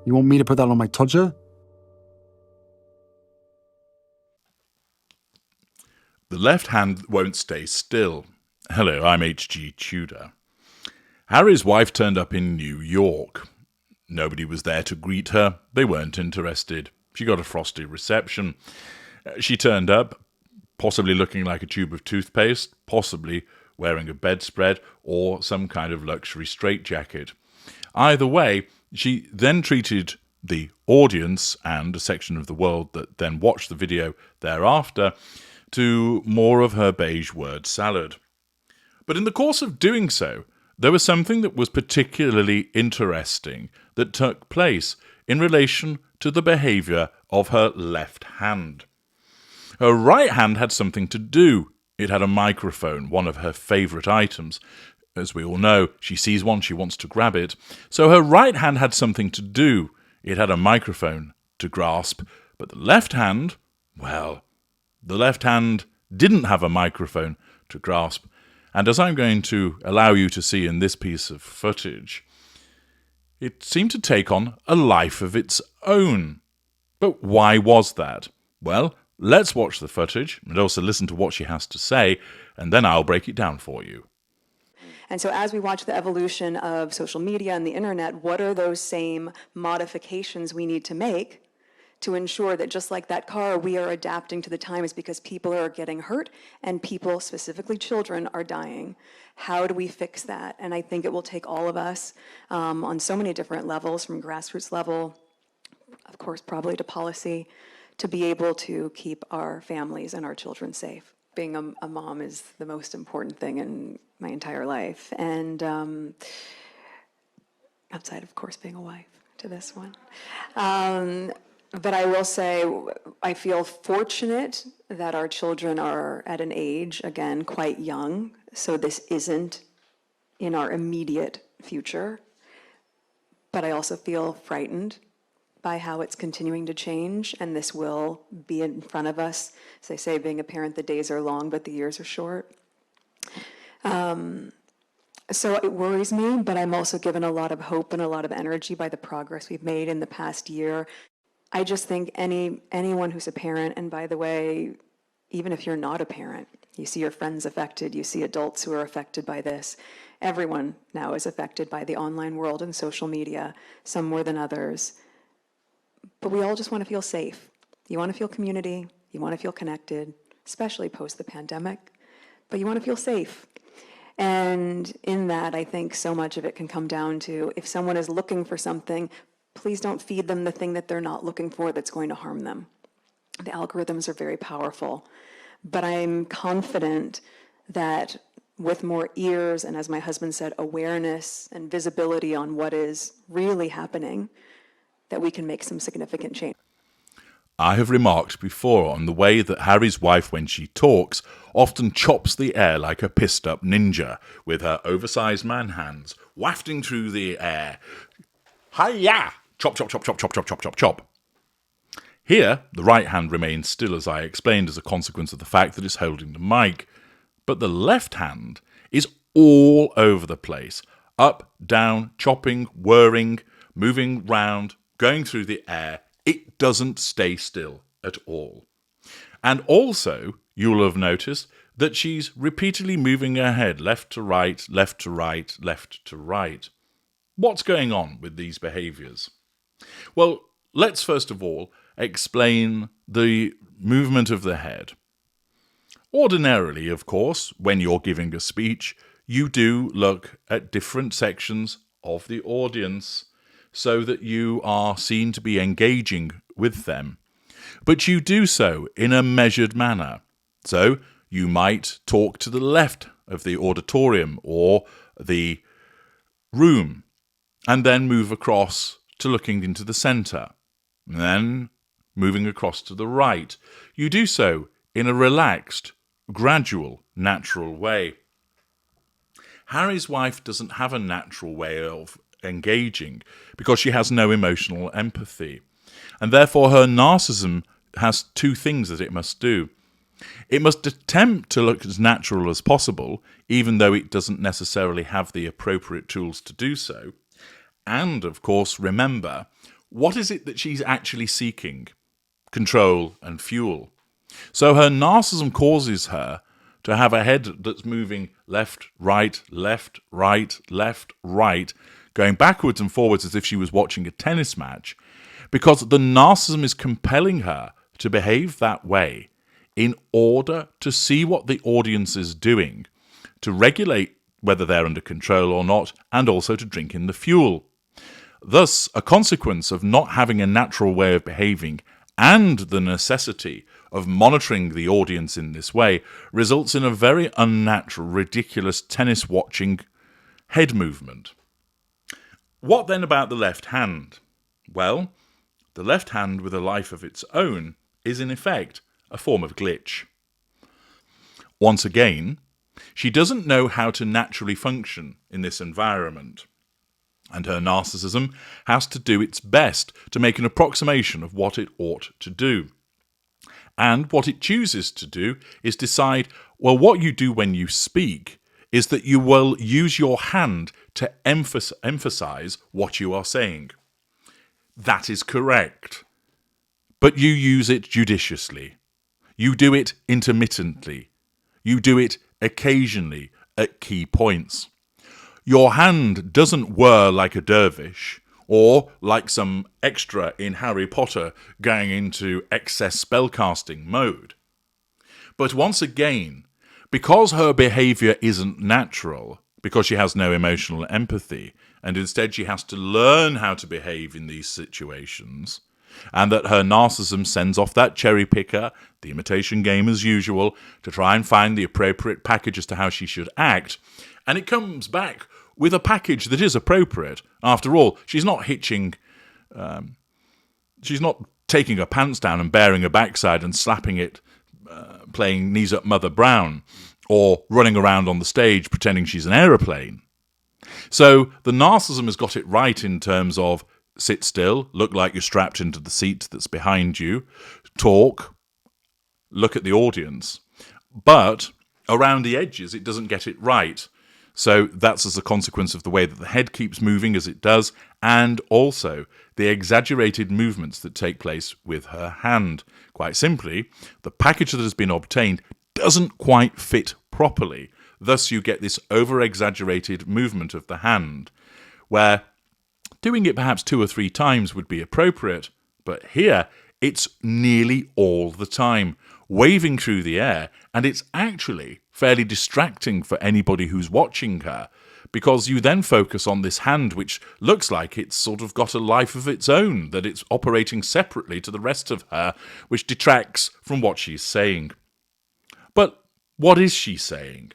You want me to put that on my Tudor? The left hand won't stay still. Hello, I'm H.G. Tudor. Harry's wife turned up in New York. Nobody was there to greet her. They weren't interested. She got a frosty reception. She turned up, possibly looking like a tube of toothpaste, possibly wearing a bedspread or some kind of luxury straitjacket. Either way, she then treated the audience and a section of the world that then watched the video thereafter to more of her beige word salad. But in the course of doing so, there was something that was particularly interesting that took place in relation to the behaviour of her left hand. Her right hand had something to do. It had a microphone, one of her favourite items. As we all know, she sees one, she wants to grab it. So her right hand had something to do. It had a microphone to grasp. But the left hand, well, the left hand didn't have a microphone to grasp. And as I'm going to allow you to see in this piece of footage, it seemed to take on a life of its own. But why was that? Well, let's watch the footage and also listen to what she has to say, and then I'll break it down for you. And so as we watch the evolution of social media and the internet, what are those same modifications we need to make to ensure that just like that car, we are adapting to the times because people are getting hurt and people, specifically children, are dying. How do we fix that? And I think it will take all of us on so many different levels, from grassroots level, of course, probably to policy, to be able to keep our families and our children safe. Being a mom is the most important thing in my entire life. And outside, of course, being a wife to this one. But I will say, I feel fortunate that our children are at an age, again, quite young, so this isn't in our immediate future. But I also feel frightened by how it's continuing to change, and this will be in front of us. As I say, being a parent, the days are long, but the years are short. So it worries me, but I'm also given a lot of hope and a lot of energy by the progress we've made in the past year. I just think anyone who's a parent, and by the way, even if you're not a parent, you see your friends affected, you see adults who are affected by this. Everyone now is affected by the online world and social media, some more than others. But we all just want to feel safe. You want to feel community, you want to feel connected, especially post the pandemic, but you want to feel safe. And in that, I think so much of it can come down to, if someone is looking for something, please don't feed them the thing that they're not looking for that's going to harm them. The algorithms are very powerful, but I'm confident that with more ears and, as my husband said, awareness and visibility on what is really happening, that we can make some significant change. I have remarked before on the way that Harry's wife, when she talks, often chops the air like a pissed-up ninja, with her oversized man hands wafting through the air. Hi-ya! Chop, chop, chop, chop, chop, chop, chop, chop, chop. Here, the right hand remains still, as I explained, as a consequence of the fact that it's holding the mic. But the left hand is all over the place. Up, down, chopping, whirring, moving round, going through the air. It doesn't stay still at all. And also, you'll have noticed that she's repeatedly moving her head left to right, left to right, left to right. What's going on with these behaviours? Well, let's first of all explain the movement of the head. Ordinarily, of course, when you're giving a speech, you do look at different sections of the audience so that you are seen to be engaging with them. But you do so in a measured manner. So you might talk to the left of the auditorium or the room, and then move across to looking into the centre, and then moving across to the right. You do so in a relaxed, gradual, natural way. Harry's wife doesn't have a natural way of engaging because she has no emotional empathy, and therefore her narcissism has two things that it must do. It must attempt to look as natural as possible, even though it doesn't necessarily have the appropriate tools to do so. And, of course, remember, what is it that she's actually seeking? Control and fuel. So her narcissism causes her to have a head that's moving left, right, left, right, left, right, going backwards and forwards as if she was watching a tennis match, because the narcissism is compelling her to behave that way in order to see what the audience is doing, to regulate whether they're under control or not, and also to drink in the fuel. Thus, a consequence of not having a natural way of behaving and the necessity of monitoring the audience in this way results in a very unnatural, ridiculous tennis-watching head movement. What then about the left hand? Well, the left hand with a life of its own is in effect a form of glitch. Once again, she doesn't know how to naturally function in this environment, and her narcissism has to do its best to make an approximation of what it ought to do. And what it chooses to do is decide, well, what you do when you speak is that you will use your hand to emphasize what you are saying. That is correct. But you use it judiciously. You do it intermittently. You do it occasionally at key points. Your hand doesn't whir like a dervish, or like some extra in Harry Potter going into excess spellcasting mode. But once again, because her behaviour isn't natural, because she has no emotional empathy, and instead she has to learn how to behave in these situations, and that her narcissism sends off that cherry picker, the imitation game as usual, to try and find the appropriate package as to how she should act, and it comes back with a package that is appropriate. After all, she's not she's not taking her pants down and baring her backside and slapping it, playing Knees Up Mother Brown, or running around on the stage pretending she's an aeroplane. So the narcissism has got it right in terms of sit still, look like you're strapped into the seat that's behind you, talk, look at the audience. But around the edges, it doesn't get it right. So that's as a consequence of the way that the head keeps moving as it does, and also the exaggerated movements that take place with her hand. Quite simply, the package that has been obtained doesn't quite fit properly. Thus you get this over-exaggerated movement of the hand, where doing it perhaps 2 or 3 times would be appropriate, but here it's nearly all the time, waving through the air, and it's actually fairly distracting for anybody who's watching her, because you then focus on this hand which looks like it's sort of got a life of its own, that it's operating separately to the rest of her, which detracts from what she's saying. But what is she saying?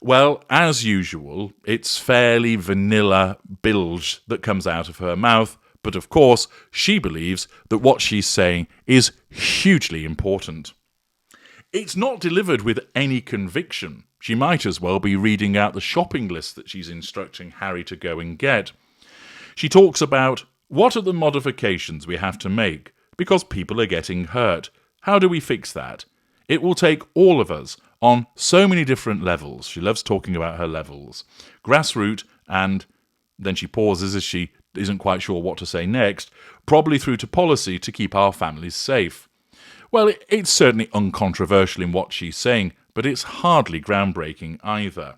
Well, as usual, it's fairly vanilla bilge that comes out of her mouth, but of course, she believes that what she's saying is hugely important. It's not delivered with any conviction. She might as well be reading out the shopping list that she's instructing Harry to go and get. She talks about what are the modifications we have to make because people are getting hurt. How do we fix that? It will take all of us on so many different levels. She loves talking about her levels. Grassroots, and then she pauses as she isn't quite sure what to say next, probably through to policy to keep our families safe. Well, it's certainly uncontroversial in what she's saying, but it's hardly groundbreaking either.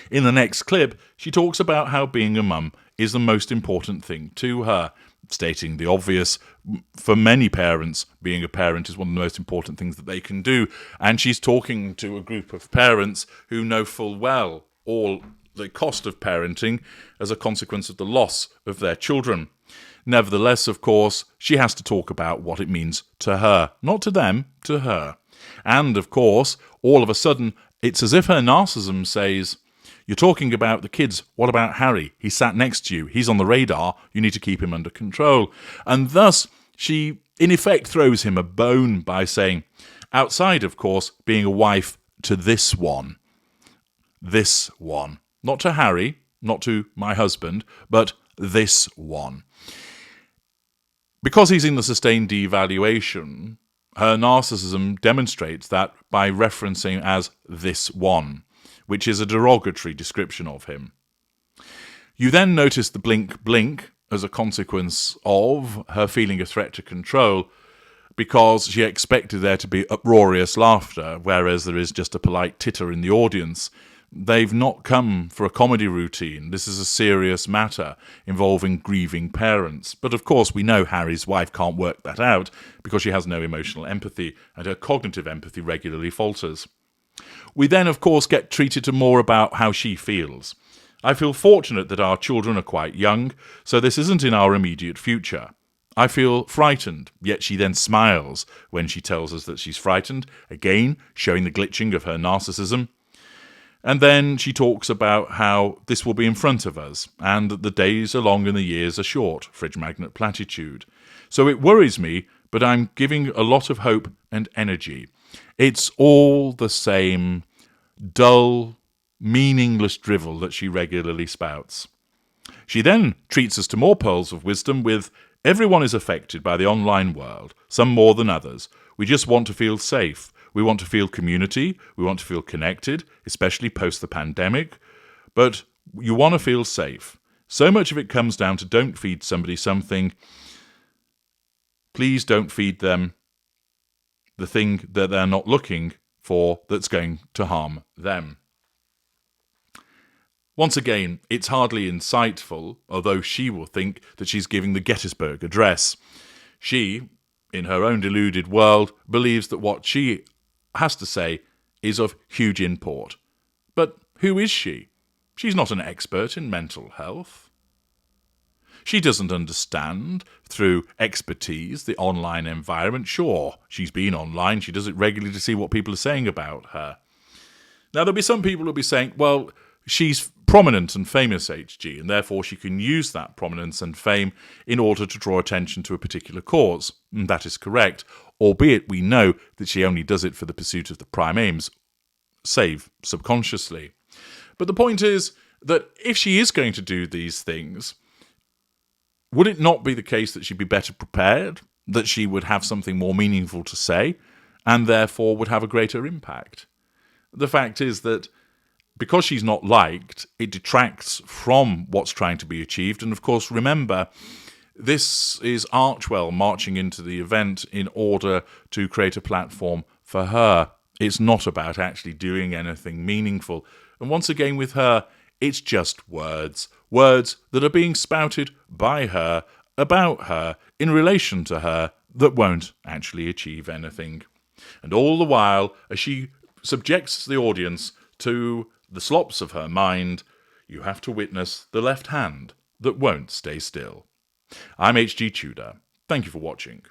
In the next clip, she talks about how being a mum is the most important thing to her, stating the obvious. For many parents, being a parent is one of the most important things that they can do, and she's talking to a group of parents who know full well all the cost of parenting as a consequence of the loss of their children. Nevertheless, of course, she has to talk about what it means to her, not to them, to her. And, of course, all of a sudden, it's as if her narcissism says, you're talking about the kids, what about Harry? He sat next to you, he's on the radar, you need to keep him under control. And thus, she, in effect, throws him a bone by saying, outside, of course, being a wife to this one. This one. Not to Harry, not to my husband, but this one. Because he's in the sustained devaluation, her narcissism demonstrates that by referencing as this one, which is a derogatory description of him. You then notice the blink blink as a consequence of her feeling a threat to control, because she expected there to be uproarious laughter, whereas there is just a polite titter in the audience. They've not come for a comedy routine. This is a serious matter involving grieving parents. But of course, we know Harry's wife can't work that out because she has no emotional empathy, and her cognitive empathy regularly falters. We then, of course, get treated to more about how she feels. I feel fortunate that our children are quite young, so this isn't in our immediate future. I feel frightened, yet she then smiles when she tells us that she's frightened, again showing the glitching of her narcissism. And then she talks about how this will be in front of us, and that the days are long and the years are short, fridge magnet platitude. So it worries me, but I'm giving a lot of hope and energy. It's all the same dull, meaningless drivel that she regularly spouts. She then treats us to more pearls of wisdom with, everyone is affected by the online world, some more than others. We just want to feel safe. We want to feel community. We want to feel connected, especially post the pandemic. But you want to feel safe. So much of it comes down to don't feed somebody something. Please don't feed them the thing that they're not looking for that's going to harm them. Once again, it's hardly insightful, although she will think that she's giving the Gettysburg Address. She, in her own deluded world, believes that what she has to say is of huge import. But who is she? She's not an expert in mental health. She doesn't understand, through expertise, the online environment. Sure, she's been online, she does it regularly to see what people are saying about her. Now, there'll be some people who'll be saying, well, she's prominent and famous, HG, and therefore she can use that prominence and fame in order to draw attention to a particular cause. And that is correct, albeit we know that she only does it for the pursuit of the prime aims, save subconsciously. But the point is that if she is going to do these things, would it not be the case that she'd be better prepared, that she would have something more meaningful to say, and therefore would have a greater impact? The fact is that because she's not liked, it detracts from what's trying to be achieved. And of course, remember, this is Archwell marching into the event in order to create a platform for her. It's not about actually doing anything meaningful. And once again with her, it's just words. Words that are being spouted by her, about her, in relation to her, that won't actually achieve anything. And all the while, as she subjects the audience to the slops of her mind, you have to witness the left hand that won't stay still. I'm H.G. Tudor. Thank you for watching.